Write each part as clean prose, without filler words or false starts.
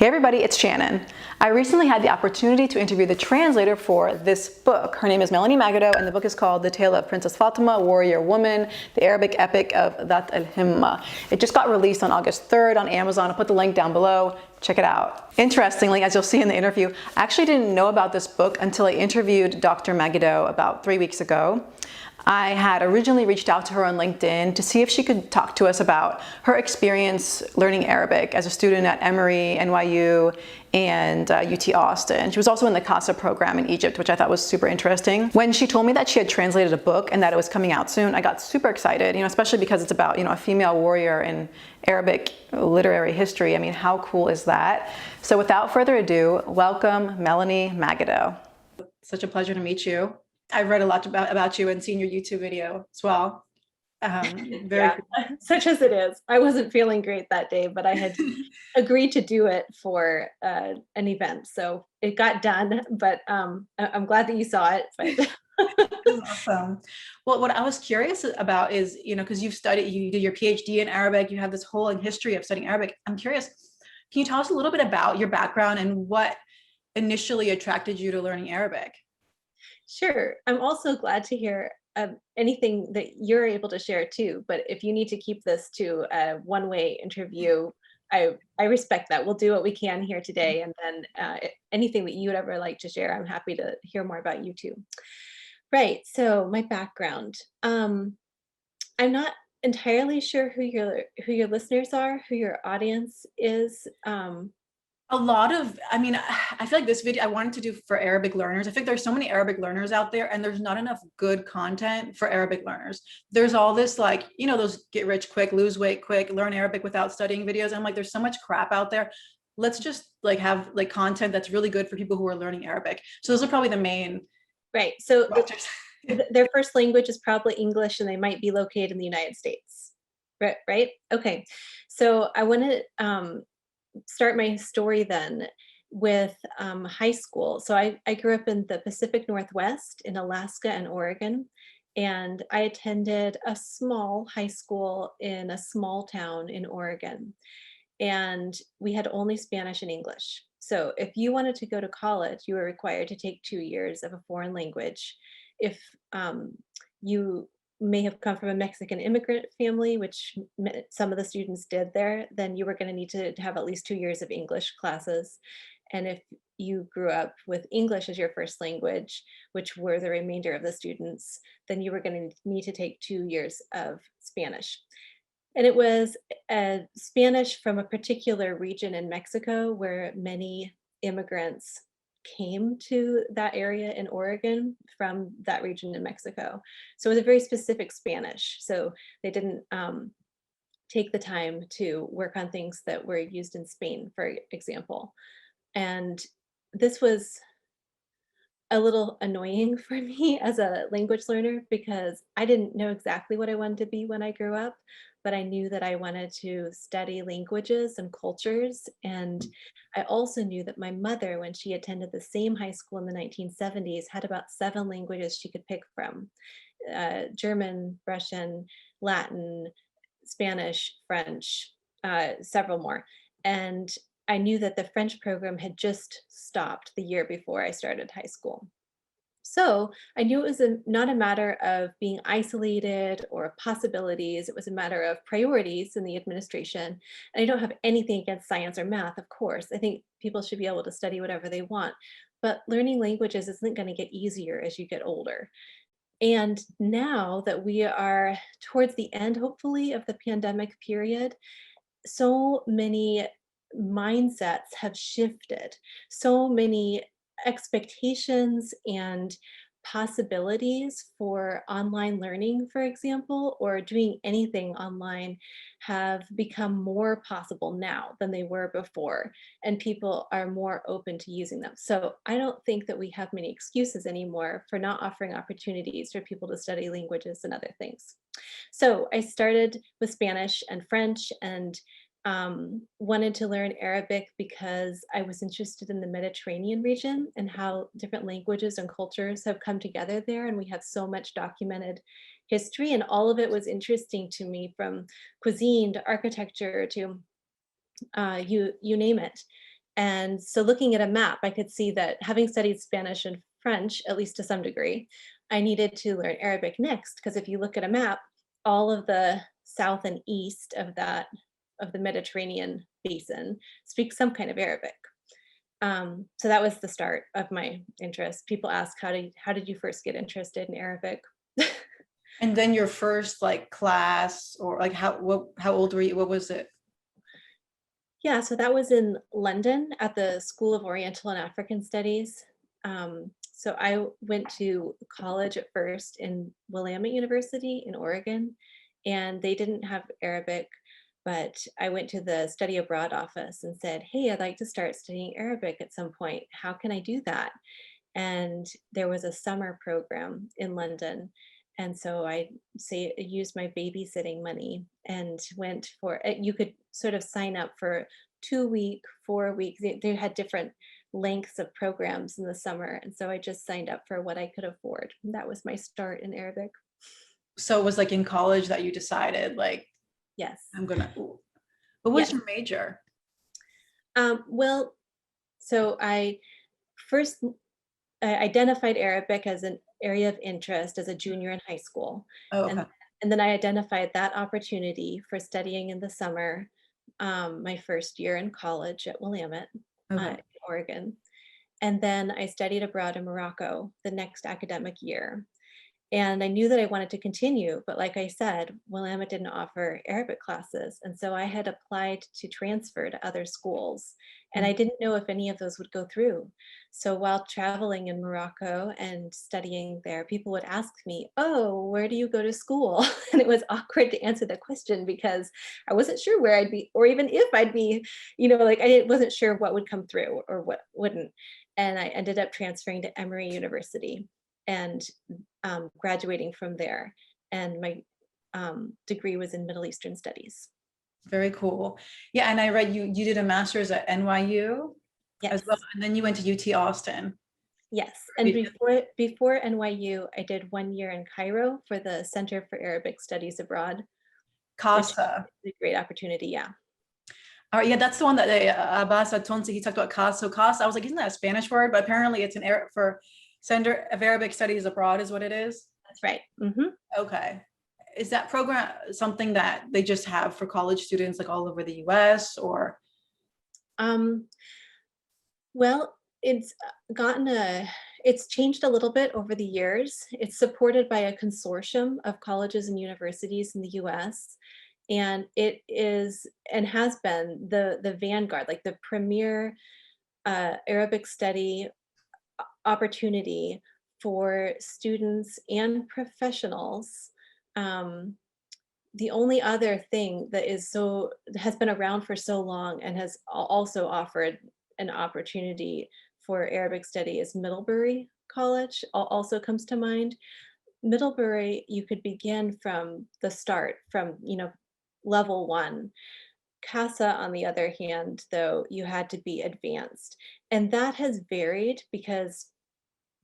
Hey everybody, it's Shannon. I recently had the opportunity to interview the translator for this book. Her name is Melanie Magidow, and the book is called The Tale of Princess Fatima, Warrior Woman, the Arabic epic of That al-Himma. It just got released on August 3rd on Amazon. I'll put the link down below. Check it out. Interestingly, as you'll see in the interview, I actually didn't know about this book until I interviewed Dr. Magidow about 3 weeks ago. I had originally reached out to her on LinkedIn to see if she could talk to us about her experience learning Arabic as a student at Emory, NYU, and UT Austin. She was also in the CASA program in Egypt, which I thought was super interesting. When she told me that she had translated a book and that it was coming out soon, I got super excited, especially because it's about, a female warrior in Arabic literary history. I mean, how cool is that? So without further ado, welcome Melanie Magidow. Such a pleasure to meet you. I've read a lot about you and seen your YouTube video as well. Yeah, such as it is. I wasn't feeling great that day, but I had agreed to do it for an event. So it got done, but I'm glad that you saw it. But Awesome. Well, what I was curious about is, because you did your PhD in Arabic, you have this whole history of studying Arabic. I'm curious, can you tell us a little bit about your background and what initially attracted you to learning Arabic? Sure. I'm also glad to hear anything that you're able to share too. But if you need to keep this to a one-way interview, I respect that. We'll do what we can here today. And then anything that you would ever like to share, I'm happy to hear more about you too. Right. So my background. I'm not entirely sure who your listeners are, who your audience is. I feel like this video I wanted to do for Arabic learners. I think there's so many Arabic learners out there and there's not enough good content for Arabic learners. There's all this those get rich quick, lose weight quick, learn Arabic without studying videos. I'm like, there's so much crap out there. Let's just have content that's really good for people who are learning Arabic. So those are probably the main. Right. So their first language is probably English and they might be located in the United States. Right? Okay. So I want to start my story then with high school. So I grew up in the Pacific Northwest in Alaska and Oregon, and I attended a small high school in a small town in Oregon. And we had only Spanish and English. So if you wanted to go to college, you were required to take 2 years of a foreign language. If you may have come from a Mexican immigrant family, which some of the students did there, then you were going to need to have at least 2 years of English classes. And if you grew up with English as your first language, which were the remainder of the students, then you were going to need to take 2 years of Spanish. And it was Spanish from a particular region in Mexico where many immigrants came to that area in Oregon from that region in Mexico. So it was a very specific Spanish. So they didn't take the time to work on things that were used in Spain, for example. And this was a little annoying for me as a language learner because I didn't know exactly what I wanted to be when I grew up, but I knew that I wanted to study languages and cultures. And I also knew that my mother, when she attended the same high school in the 1970s, had about 7 languages she could pick from: German, Russian, Latin, Spanish, French, several more. And I knew that the French program had just stopped the year before I started high school. So I knew it was not a matter of being isolated or possibilities. It was a matter of priorities in the administration. And I don't have anything against science or math, of course. I think people should be able to study whatever they want. But learning languages isn't going to get easier as you get older. And now that we are towards the end, hopefully, of the pandemic period, so many mindsets have shifted, so many expectations and possibilities for online learning, for example, or doing anything online have become more possible now than they were before, and people are more open to using them. So I don't think that we have many excuses anymore for not offering opportunities for people to study languages and other things. So I started with Spanish and French and wanted to learn Arabic because I was interested in the Mediterranean region and how different languages and cultures have come together there. And we have so much documented history, and all of it was interesting to me, from cuisine to architecture to you name it. And so looking at a map, I could see that having studied Spanish and French, at least to some degree, I needed to learn Arabic next, because if you look at a map, all of the south and east of the Mediterranean basin speak some kind of Arabic. So that was the start of my interest. People ask, how did you first get interested in Arabic? And then your first like class, or like how old were you? What was it? Yeah, so that was in London at the School of Oriental and African Studies. So I went to college at first in Willamette University in Oregon, and they didn't have Arabic, but I went to the study abroad office and said, "Hey, I'd like to start studying Arabic at some point. How can I do that?" And there was a summer program in London. And so I used my babysitting money and went for you could sort of sign up for 2 week, 4 weeks. They had different lengths of programs in the summer. And so I just signed up for what I could afford. And that was my start in Arabic. So it was like in college that you decided like, Yes. I'm gonna, what was Yes. your major? Well, so I first identified Arabic as an area of interest as a junior in high school. Oh, And, okay. and then I identified that opportunity for studying in the summer, my first year in college at Willamette, Okay. Oregon. And then I studied abroad in Morocco the next academic year. And I knew that I wanted to continue, but like I said, Willamette didn't offer Arabic classes. And so I had applied to transfer to other schools, and I didn't know if any of those would go through. So while traveling in Morocco and studying there, people would ask me, "Oh, where do you go to school?" And it was awkward to answer the question because I wasn't sure where I'd be, or even if I'd be, like wasn't sure what would come through or what wouldn't. And I ended up transferring to Emory University and graduating from there. And my degree was in Middle Eastern Studies. Very cool. Yeah, and I read you did a master's at NYU Yes, as well, and then you went to UT Austin. yes. And before NYU, I did 1 year in Cairo for the Center for Arabic Studies Abroad, which CASA. is a great opportunity. Yeah. All right, yeah, that's the one that Abbas Tonsi, he talked about CASA. So CASA, I was like, isn't that a Spanish word? But apparently it's an Arab for Center of Arabic Studies Abroad is what it is. That's right. Mm-hmm. Okay. Is that program something that they just have for college students like all over the US or? Um, well, it's changed a little bit over the years. It's supported by a consortium of colleges and universities in the US. And it is and has been the vanguard, like the premier Arabic study opportunity for students and professionals. Um, the only other thing that has been around for so long and has also offered an opportunity for Arabic study is Middlebury College, also comes to mind. Middlebury, you could begin from the start, from level one. CASA, on the other hand, though, you had to be advanced. And that has varied because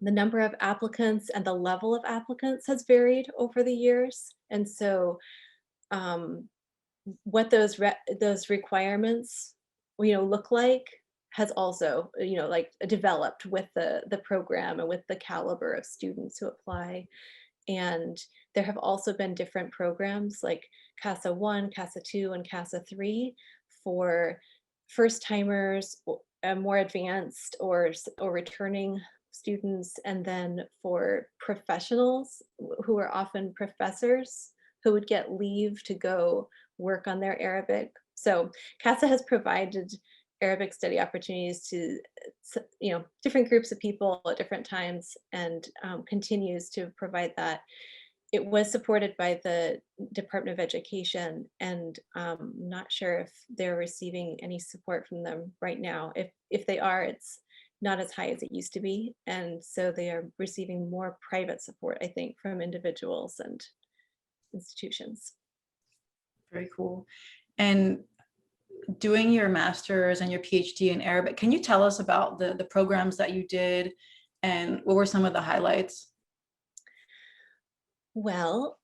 the number of applicants and the level of applicants has varied over the years. And so um, what those requirements look like has also like developed with the program and with the caliber of students who apply. And there have also been different programs like CASA 1, CASA 2, and CASA 3 for first timers, more advanced or returning students, and then for professionals who are often professors who would get leave to go work on their Arabic. So CASA has provided Arabic study opportunities to different groups of people at different times, and continues to provide that. It was supported by the Department of Education, and not sure if they're receiving any support from them right now. If they are, it's not as high as it used to be, and so they are receiving more private support, I think, from individuals and institutions. Very cool. And doing your master's and your PhD in Arabic, can you tell us about the programs that you did and what were some of the highlights? Well,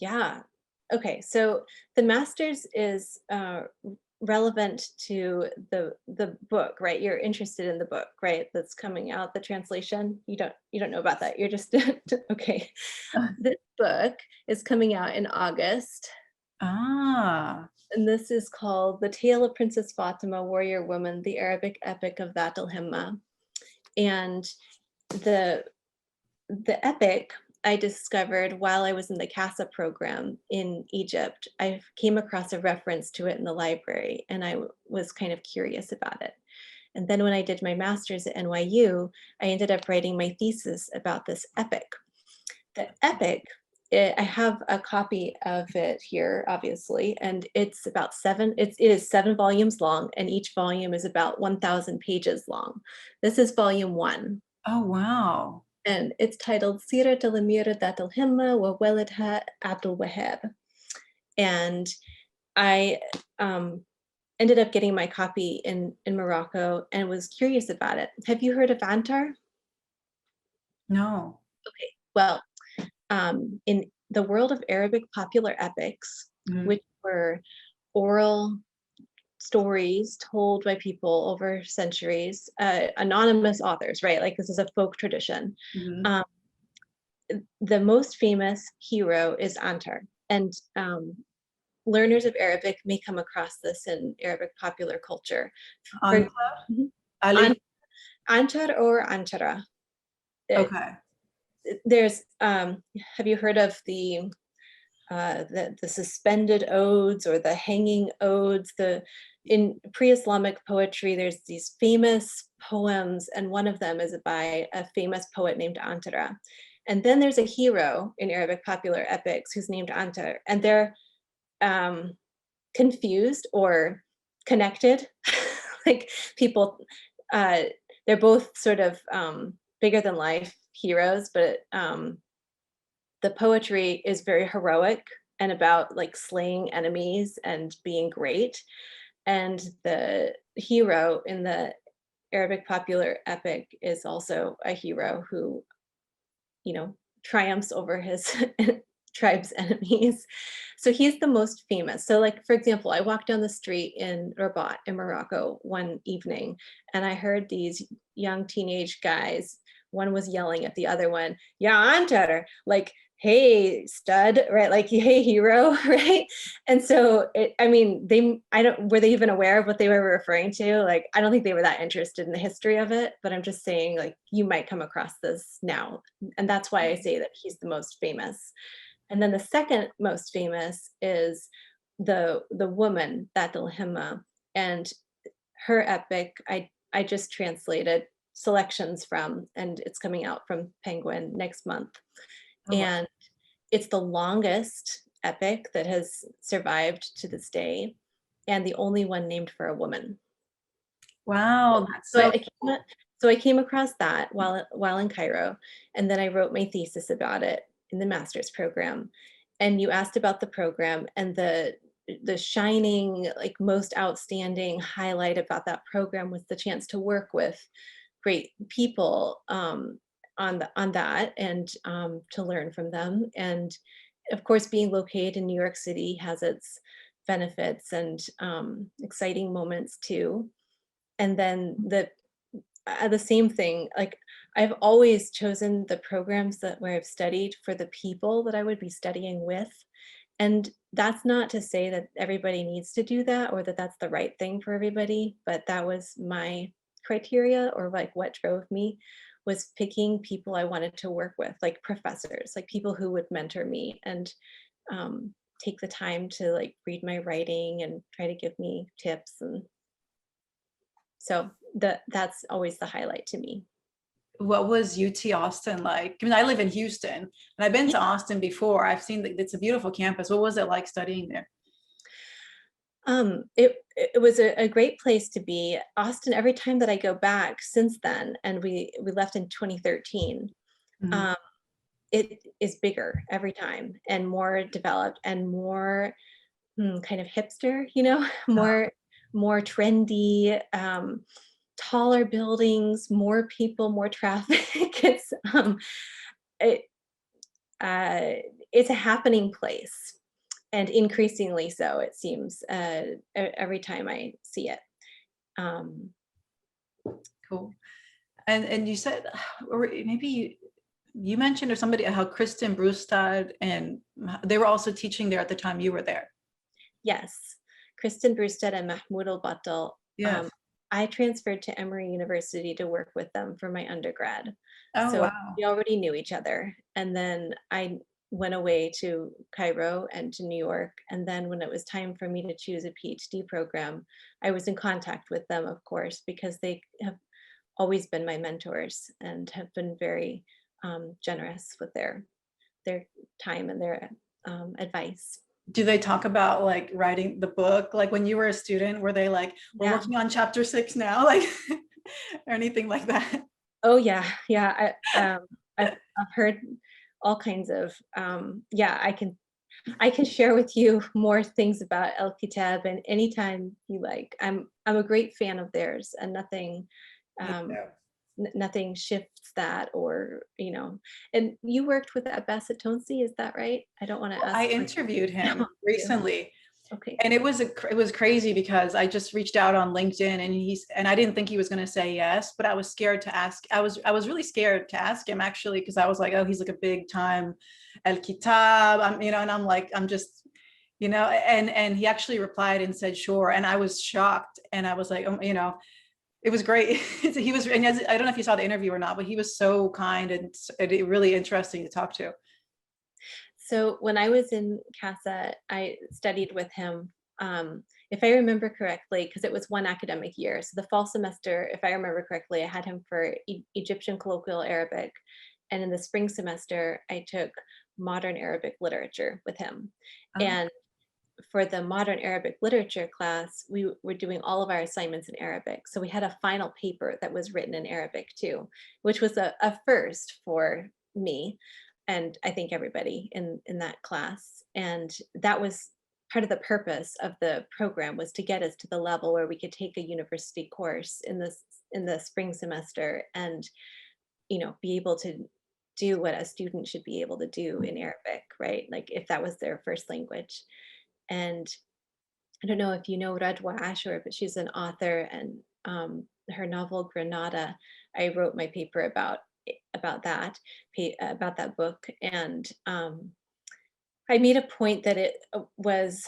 yeah. Okay, so the master's is relevant to the book, right? You're interested in the book, right? That's coming out, the translation. You don't know about that. You're just okay. This book is coming out in August. Ah. And this is called The Tale of Princess Fatima, Warrior Woman, the Arabic Epic of Dhat al-Himma. And the epic I discovered while I was in the CASA program in Egypt. I came across a reference to it in the library, and I was kind of curious about it. And then when I did my master's at NYU, I ended up writing my thesis about this epic. The epic, I have a copy of it here, obviously, and it's about it is 7 volumes long, and each volume is about 1,000 pages long. This is volume 1. Oh, wow. And it's titled Sirat al-Amira Dhat al-Himma wa Waladha Abdul Wahab. And I ended up getting my copy in Morocco and was curious about it. Have you heard of Antar? No. Okay, well, in the world of Arabic popular epics, which were oral stories told by people over centuries, anonymous authors, right? Like this is a folk tradition. The most famous hero is Antar, and learners of Arabic may come across this in Arabic popular culture. Antar? An- Antar or Antara. Okay. There's, have you heard of the suspended odes or the hanging odes? In pre-Islamic poetry, there's these famous poems, and one of them is by a famous poet named Antara. And then there's a hero in Arabic popular epics who's named Antar, and they're confused or connected. Like people, they're both sort of bigger than life heroes, but the poetry is very heroic and about like slaying enemies and being great. And the hero in the Arabic popular epic is also a hero who, triumphs over his tribe's enemies. So he's the most famous. So like, for example, I walked down the street in Rabat in Morocco one evening, and I heard these young teenage guys, one was yelling at the other one, "Ya Antar," like, "Hey stud," right? Like, "Hey hero," right? And so were they even aware of what they were referring to? Like, I don't think they were that interested in the history of it, but I'm just saying, like, you might come across this now. And that's why I say that he's the most famous. And then the second most famous is the woman, Dhat al-Himma, and her epic, I just translated selections from, and it's coming out from Penguin next month. Oh, wow. And it's the longest epic that has survived to this day, and the only one named for a woman. Wow, that's So so I came across that while in Cairo, and then I wrote my thesis about it in the master's program. And you asked about the program, and the shining, like, most outstanding highlight about that program was the chance to work with great people on that, and to learn from them. And of course, being located in New York City has its benefits and exciting moments too. And then the same thing, like, I've always chosen the programs where I've studied for the people that I would be studying with. And that's not to say that everybody needs to do that or that that's the right thing for everybody, but that was my criteria, or like what drove me, was picking people I wanted to work with, like professors, like people who would mentor me and take the time to like read my writing and try to give me tips. And so that's always the highlight to me. what was UT Austin like? I mean, I live in Houston, and I've been to Austin before. I've seen that it's a beautiful campus. What was it like studying there? It was a great place to be. Austin, every time that I go back since then, and we left in 2013, it is bigger every time and more developed and more kind of hipster, more trendy, taller buildings, more people, more traffic. It's a happening place. and increasingly so, it seems, every time I see it. Um, Cool. And you said, or maybe you mentioned or somebody how Kristen Brustad and they were also teaching there at the time you were there. yes, Kristen Brustad and Mahmoud al-Battal. Yes. I transferred to Emory University to work with them for my undergrad. Oh, So wow. we already knew each other. And then I went away to Cairo and to New York. And then when it was time for me to choose a PhD program, I was in contact with them, of course, because they have always been my mentors and have been very generous with their time and their advice. Do they talk about like writing the book? Like when you were a student, were they like, we're Yeah. working on chapter 6 now, like or anything like that? Oh yeah, yeah. I've heard all kinds of yeah. I can share with you more things about El Kitab and anytime you like. I'm a great fan of theirs, and nothing Me um, too. nothing shifts that, or you know. And you worked with Abbas Tonsi, is that right? I don't want to ask I for interviewed him you. recently. Okay. And it was crazy because I just reached out on LinkedIn and I didn't think he was going to say yes, but I was scared to ask. I was really scared to ask him actually because I was like, oh, he's like a big time El Kitab, and I'm like, I'm just, and he actually replied and said sure, and I was shocked and I was like, it was great. He was, and I don't know if you saw the interview or not, but he was so kind and really interesting to talk to. So when I was in CASA, I studied with him, if I remember correctly, because it was one academic year. So the fall semester, if I remember correctly, I had him for Egyptian colloquial Arabic. And in the spring semester, I took modern Arabic literature with him. Oh, And for the modern Arabic literature class, we were doing all of our assignments in Arabic. So we had a final paper that was written in Arabic too, which was a first for me and I think everybody in that class. And that was part of the purpose of the program, was to get us to the level where we could take a university course in the spring semester and be able to do what a student should be able to do in Arabic, right? Like if that was their first language. And I don't know if you know Radwa Ashur, but she's an author, and her novel Granada, I wrote my paper about that about that book, and I made a point that it was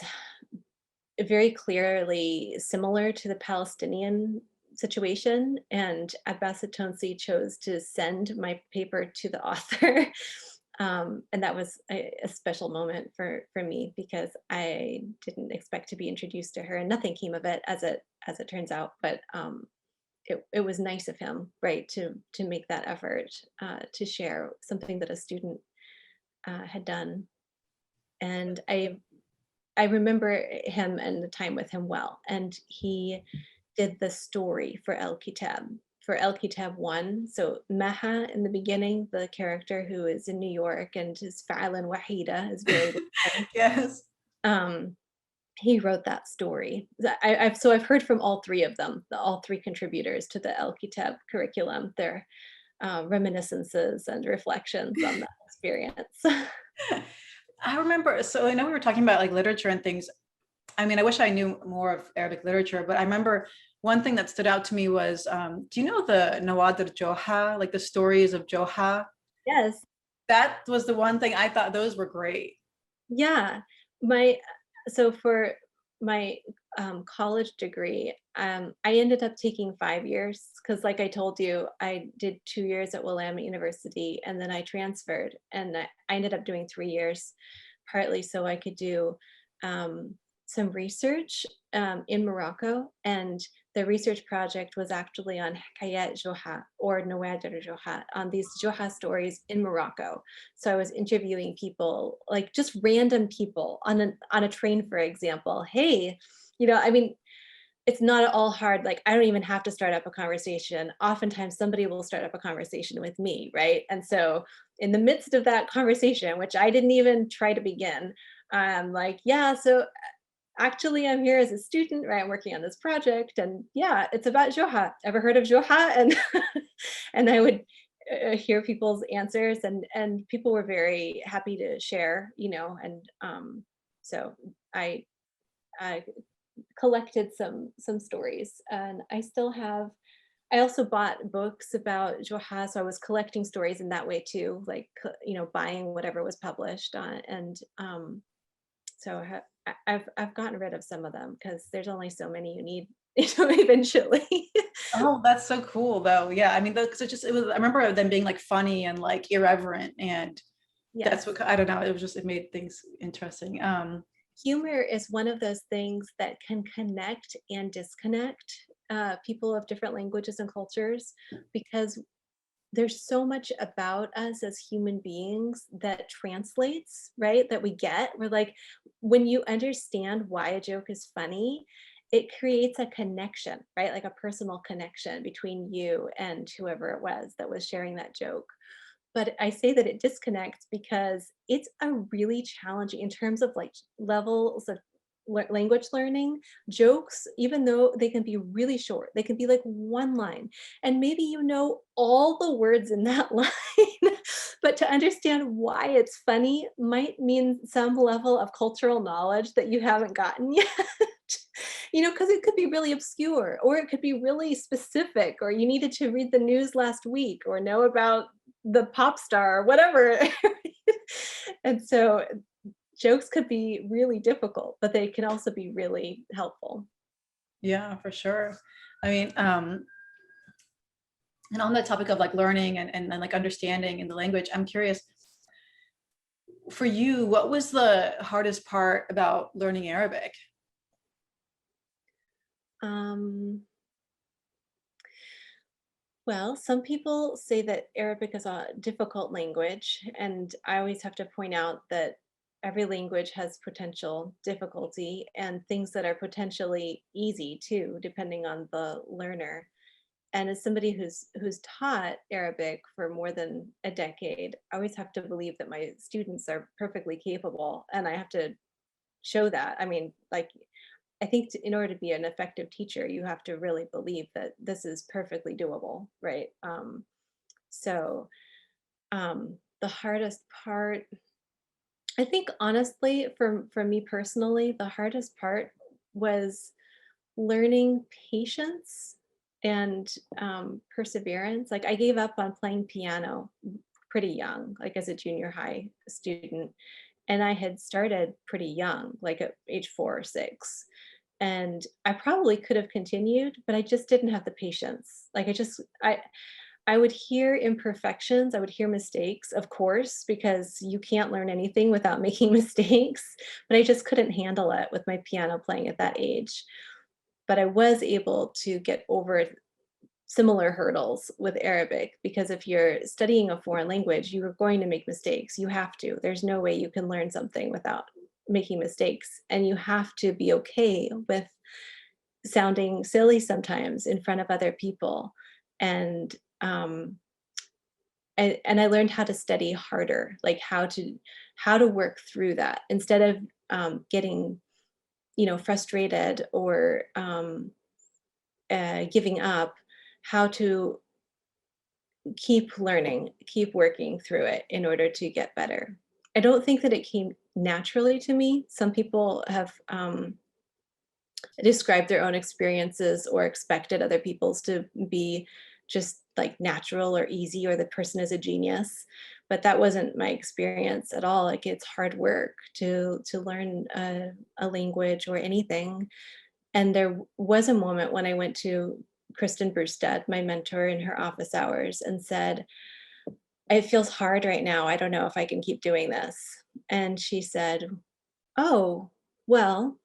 very clearly similar to the Palestinian situation, and Abbas Tonsi chose to send my paper to the author. And that was a special moment for me because I didn't expect to be introduced to her, and nothing came of it as it turns out. But it was nice of him, right, to make that effort to share something that a student had done. And I remember him and the time with him well. And he did the story for El Kitab. For El Kitab 1, so Maha in the beginning, the character who is in New York and is Fa'alan Wahida, is very yes. um, he wrote that story. I've heard from all three of them, all three contributors to the El Kitab curriculum, their reminiscences and reflections on that experience. I remember, so I know we were talking about like literature and things. I mean, I wish I knew more of Arabic literature, but I remember one thing that stood out to me was, do you know the Nawadir Joha, like the stories of Joha? Yes. That was the one thing I thought those were great. Yeah. My so for my college degree, I ended up taking 5 years because, like I told you, I did 2 years at Willamette University and then I transferred, and I ended up doing 3 years, partly so I could do um, some research in Morocco. And the research project was actually on Hikayat Joha or Nawadir Joha, on these Joha stories in Morocco. So I was interviewing people, like just random people on a train, for example. Hey, I mean, it's not at all hard. Like I don't even have to start up a conversation. Oftentimes somebody will start up a conversation with me, right? And so in the midst of that conversation, which I didn't even try to begin, I'm like, yeah, so actually I'm here as a student, right? I'm working on this project, and yeah, it's about Joha. Ever heard of Joha? And and I would hear people's answers, and people were very happy to share, and So I collected some stories, and I also bought books about Joha, so I was collecting stories in that way too, like, buying whatever was published on, and so I've gotten rid of some of them because there's only so many you need, eventually. Oh, that's so cool though. Yeah. I mean, because I remember them being like funny and like irreverent, and that's Yes. what, I don't know. It made things interesting. Humor is one of those things that can connect and disconnect people of different languages and cultures, because there's so much about us as human beings that translates, right? That we get. We're like, when you understand why a joke is funny, it creates a connection, right? Like a personal connection between you and whoever it was that was sharing that joke. But I say that it disconnects because it's a really challenging in terms of like levels of language learning. Jokes, even though they can be really short, they can be like one line, and maybe you know all the words in that line, but to understand why it's funny might mean some level of cultural knowledge that you haven't gotten yet. Because it could be really obscure, or it could be really specific, or you needed to read the news last week or know about the pop star or whatever. And so jokes could be really difficult, but they can also be really helpful. Yeah, for sure. I mean, and on the topic of like learning and like understanding in the language, I'm curious, for you, what was the hardest part about learning Arabic? Um, well, some people say that Arabic is a difficult language, and I always have to point out that every language has potential difficulty and things that are potentially easy too, depending on the learner. And as somebody who's taught Arabic for more than a decade, I always have to believe that my students are perfectly capable, and I have to show that. I mean, like, I think in order to be an effective teacher, you have to really believe that this is perfectly doable, right? So the hardest part, I think, honestly, for me personally, the hardest part was learning patience and perseverance. Like, I gave up on playing piano pretty young, like as a junior high student, and I had started pretty young, like at age 4 or 6. And I probably could have continued, but I just didn't have the patience. Like, I would hear imperfections, I would hear mistakes, of course, because you can't learn anything without making mistakes, but I just couldn't handle it with my piano playing at that age. But I was able to get over similar hurdles with Arabic, because if you're studying a foreign language, you are going to make mistakes. You have to. There's no way you can learn something without making mistakes. And you have to be okay with sounding silly sometimes in front of other people. And and I learned how to study harder, like how to work through that instead of getting frustrated or giving up, how to keep learning, keep working through it in order to get better. I don't think that it came naturally to me. Some people have described their own experiences or expected other people's to be just like natural or easy, or the person is a genius. But that wasn't my experience at all. Like, it's hard work to learn a language or anything. And there was a moment when I went to Kristen Brustad, my mentor, in her office hours and said, "It feels hard right now. I don't know if I can keep doing this." And she said, "Oh, well,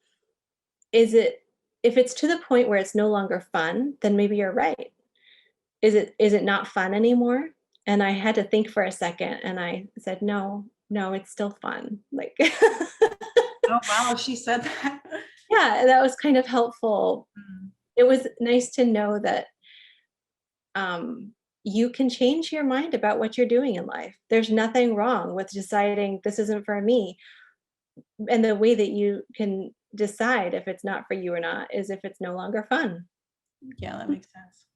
is it if it's to the point where it's no longer fun, then maybe you're right. Is it not fun anymore?" And I had to think for a second, and I said, "No, no, it's still fun." Like, Oh, wow, she said that. yeah, that was kind of helpful. Mm. It was nice to know that you can change your mind about what you're doing in life. There's nothing wrong with deciding this isn't for me. And the way that you can decide if it's not for you or not is if it's no longer fun. Yeah, that makes sense.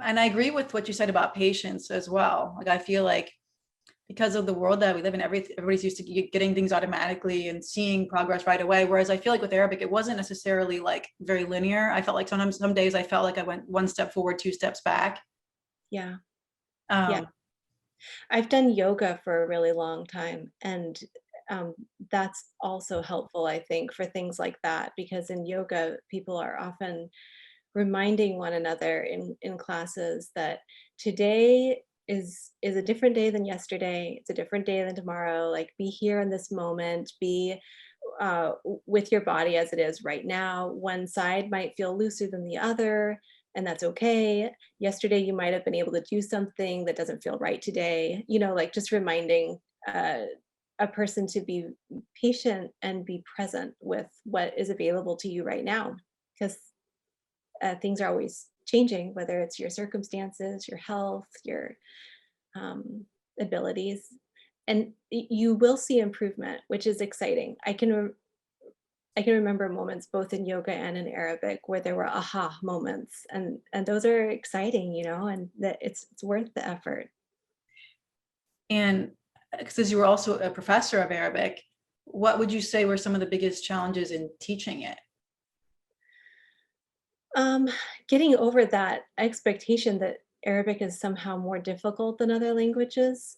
And I agree with what you said about patience as well. Like, I feel like because of the world that we live in, everybody's used to getting things automatically and seeing progress right away. Whereas I feel like with Arabic, it wasn't necessarily like very linear. I felt like sometimes, some days I felt like I went one step forward, two steps back. Yeah. Yeah. Um, I've done yoga for a really long time, and that's also helpful, I think, for things like that, because in yoga, people are often reminding one another in classes that today is a different day than yesterday. It's a different day than tomorrow. Like, be here in this moment. Be with your body as it is right now. One side might feel looser than the other, and that's okay. Yesterday, you might have been able to do something that doesn't feel right today. Like just reminding uh, a person to be patient and be present with what is available to you right now, because things are always changing, whether it's your circumstances, your health, your um, abilities. And you will see improvement, which is exciting. I can remember moments both in yoga and in Arabic where there were aha moments, and those are exciting, and that it's worth the effort. and because you were also a professor of Arabic, what would you say were some of the biggest challenges in teaching it? Um, Getting over that expectation that Arabic is somehow more difficult than other languages.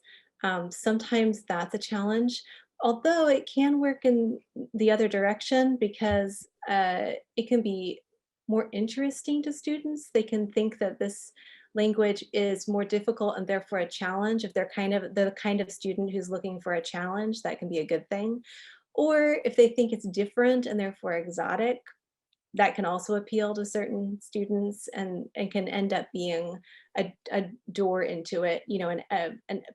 Sometimes that's a challenge, although it can work in the other direction, because it can be more interesting to students. They can think that this language is more difficult and therefore a challenge. If they're kind of the kind of student who's looking for a challenge, that can be a good thing. Or if they think it's different and therefore exotic, that can also appeal to certain students, and can end up being a door into it, a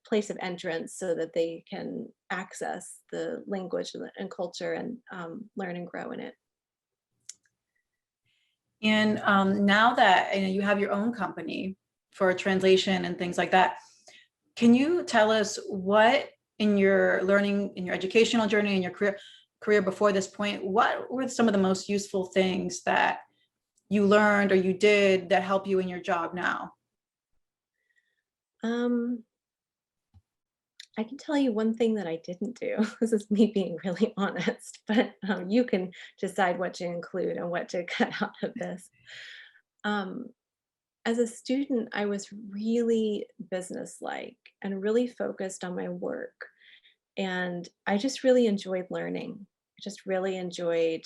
place of entrance, so that they can access the language and culture, and learn and grow in it. And now that you have your own company for translation and things like that, can you tell us what in your learning, in your educational journey, in your career before this point, what were some of the most useful things that you learned or you did that help you in your job now? Um, I can tell you one thing that I didn't do. This is me being really honest, but you can decide what to include and what to cut out of this. Um, as a student, I was really businesslike and really focused on my work. And I just really enjoyed learning. I just really enjoyed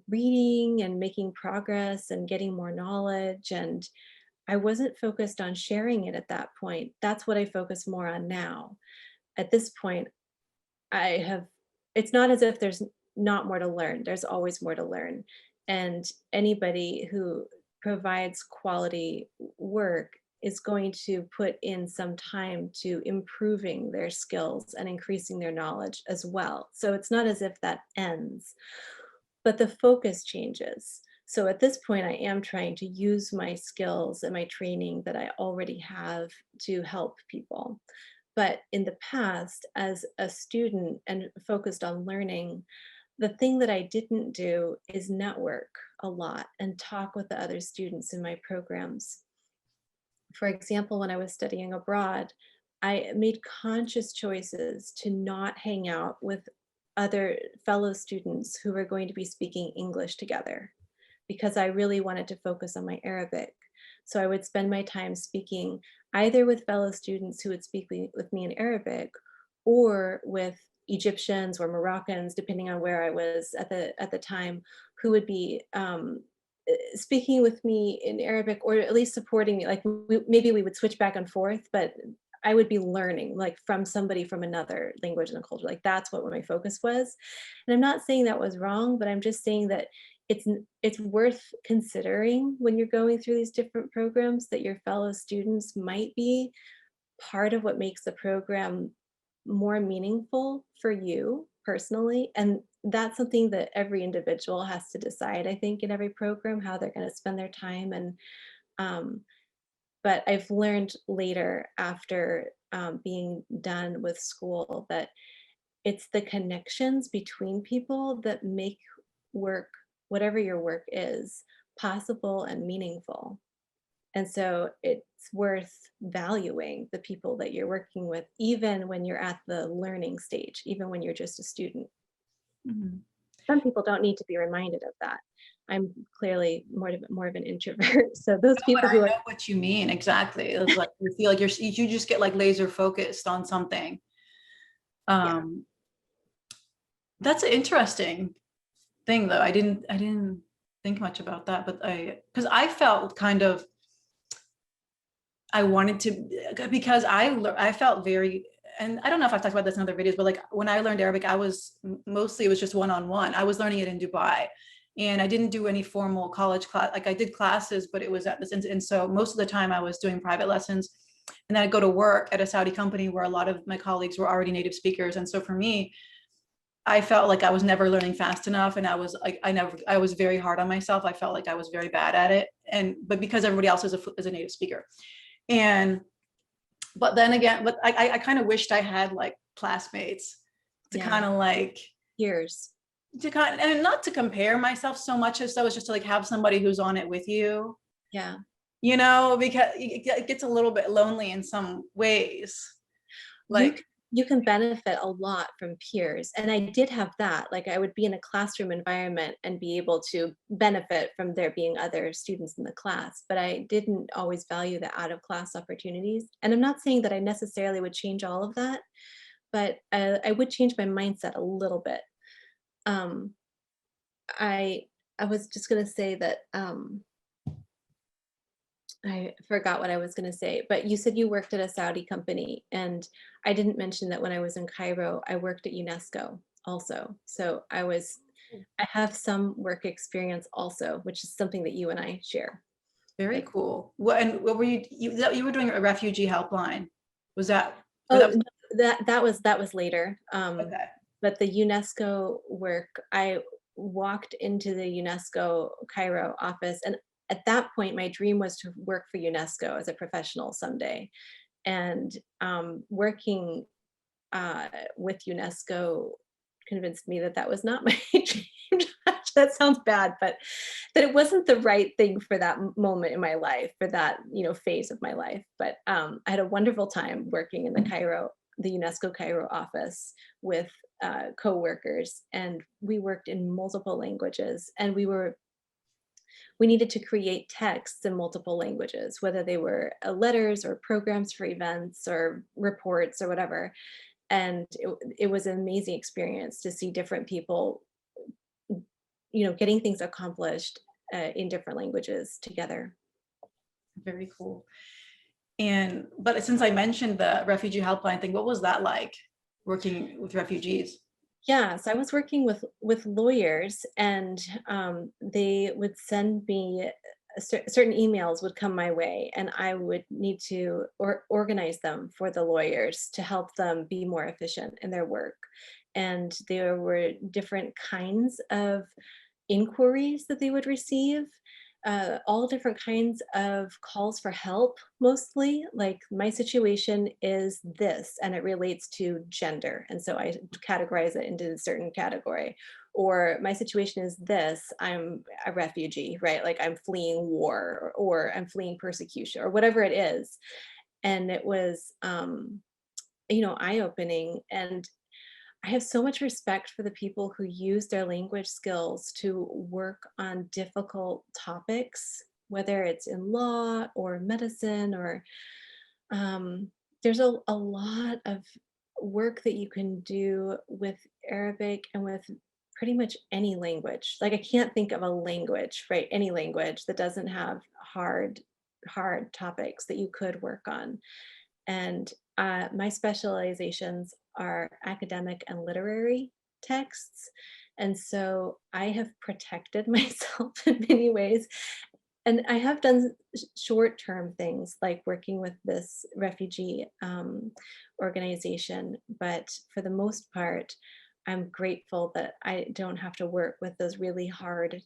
reading and making progress and getting more knowledge. And I wasn't focused on sharing it at that point. That's what I focus more on now. At this point, I have, it's not as if there's not more to learn. There's always more to learn. And anybody who provides quality work is going to put in some time to improving their skills and increasing their knowledge as well. So it's not as if that ends, but the focus changes. So at this point, I am trying to use my skills and my training that I already have to help people. But in the past, as a student and focused on learning, the thing that I didn't do is network a lot and talk with the other students in my programs. For example, when I was studying abroad, I made conscious choices to not hang out with other fellow students who were going to be speaking English together, because I really wanted to focus on my Arabic. So I would spend my time speaking either with fellow students who would speak with me in Arabic, or with Egyptians or Moroccans, depending on where I was at the time, who would be speaking with me in Arabic, or at least supporting me. Like, maybe we would switch back and forth, but I would be learning like from somebody from another language and culture. Like, that's what my focus was. And I'm not saying that was wrong, but I'm just saying that it's worth considering when you're going through these different programs, that your fellow students might be part of what makes the program more meaningful for you personally. And that's something that every individual has to decide, I think, in every program, how they're going to spend their time. And um, but I've learned later, after being done with school, that it's the connections between people that make work, whatever your work is, possible and meaningful. And so it's worth valuing the people that you're working with, even when you're at the learning stage, even when you're just a student. Mhm. Some people don't need to be reminded of that. I'm clearly more of an introvert. So those No, but people I who are, know what you mean exactly. It's like you feel like you just get like laser focused on something. yeah, Um, that's an interesting thing though. I didn't think much about that, but because I felt kind of I wanted to because I felt very, and I don't know if I've talked about this in other videos, but like when I learned Arabic, I was mostly, it was just one-on-one. I was learning it in Dubai, and I didn't do any formal college class. Like I did classes, but it was at this, and so most of the time I was doing private lessons, and then I'd go to work at a Saudi company where a lot of my colleagues were already native speakers, and so for me, I felt like I was never learning fast enough, and I was like, I was very hard on myself. I felt like I was very bad at it, and but because everybody else is a native speaker, and but then again, but I kind of wished I had like classmates to yeah, kind of like years. to kind of, and not to compare myself so much as so, it's just to like have somebody who's on it with you, Yeah. you know, because it gets a little bit lonely in some ways. You Like, you can benefit a lot from peers, and I did have that, like, I would be in a classroom environment and be able to benefit from there being other students in the class, but I didn't always value the out-of-class opportunities, and I'm not saying that I necessarily would change all of that, but, I would change my mindset a little bit. Um, I I was just gonna say that, I forgot what I was gonna say, but you said you worked at a Saudi company, and I didn't mention that when I was in Cairo, I worked at UNESCO also. So I have some work experience also, which is something that you and I share. very Like, cool. What were you were doing a refugee helpline? Was that, or oh, that was, no, that was later. okay. But the UNESCO work, I walked into the UNESCO Cairo office, and at that point, my dream was to work for UNESCO as a professional someday. And working with UNESCO convinced me that that was not my dream job. That sounds bad, but that it wasn't the right thing for that moment in my life, for that phase of my life. But I had a wonderful time working in the UNESCO Cairo office with co-workers, and we worked in multiple languages, and we needed to create texts in multiple languages, whether they were letters or programs for events or reports or whatever. And it was an amazing experience to see different people, getting things accomplished in different languages together. Very cool. And but since I mentioned the refugee helpline thing, what was that like working with refugees? Yeah, so I was working with lawyers, and they would send me certain emails would come my way, and I would need to organize them for the lawyers to help them be more efficient in their work. And there were different kinds of inquiries that they would receive, all different kinds of calls for help, mostly like my situation is this and it relates to gender. And so I categorize it into a certain category. Or my situation is this, I'm a refugee, right? Like I'm fleeing war or I'm fleeing persecution or whatever it is. And it was, eye opening. And I have so much respect for the people who use their language skills to work on difficult topics, whether it's in law or medicine or um, there's a lot of work that you can do with Arabic and with pretty much any language. Like I can't think of a language, right? Any language that doesn't have hard topics that you could work on. And my specializations are academic and literary texts. And so I have protected myself in many ways. And I have done short term things like working with this refugee organization. But for the most part, I'm grateful that I don't have to work with those really hard,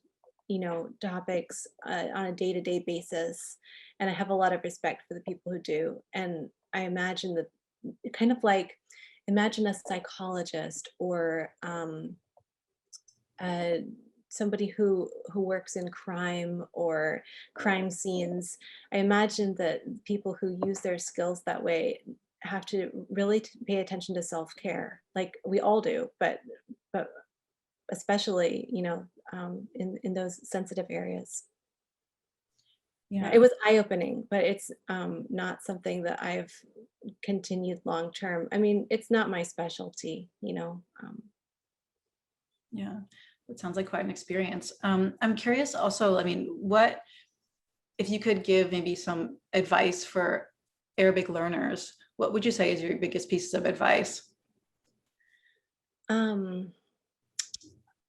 topics on a day to day basis. And I have a lot of respect for the people who do. And I imagine that kind of like imagine a psychologist or a somebody who works in crime or crime scenes, I imagine that people who use their skills that way have to really pay attention to self-care, like we all do, but especially, you know, in those sensitive areas. Yeah, Yeah. it was eye-opening, but it's not something that I've continued long term. I mean, it's not my specialty, you know. Yeah. It sounds like quite an experience. I'm curious also, I mean, what, if you could give maybe some advice for Arabic learners, what would you say is your biggest pieces of advice? Um,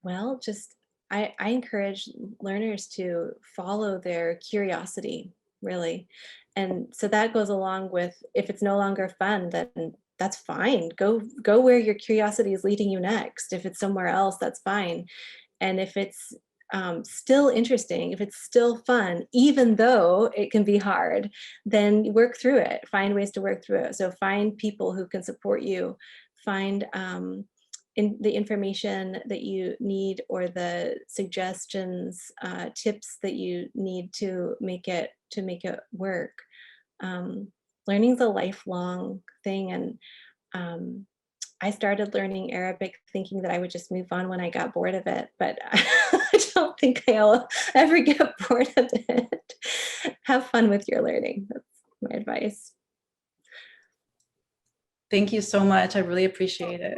well, just I encourage learners to follow their curiosity, really. And so that goes along with, if it's no longer fun, then that's fine. Go where your curiosity is leading you next. If it's somewhere else, that's fine. And if it's still interesting, if it's still fun, even though it can be hard, then work through it. Find ways to work through it. So find people who can support you. Find the information that you need, or the suggestions, tips that you need to make it work. Learning's a lifelong thing, and I started learning Arabic thinking that I would just move on when I got bored of it, but I don't think I'll ever get bored of it. Have fun with your learning. That's my advice. Thank you so much. I really appreciate it.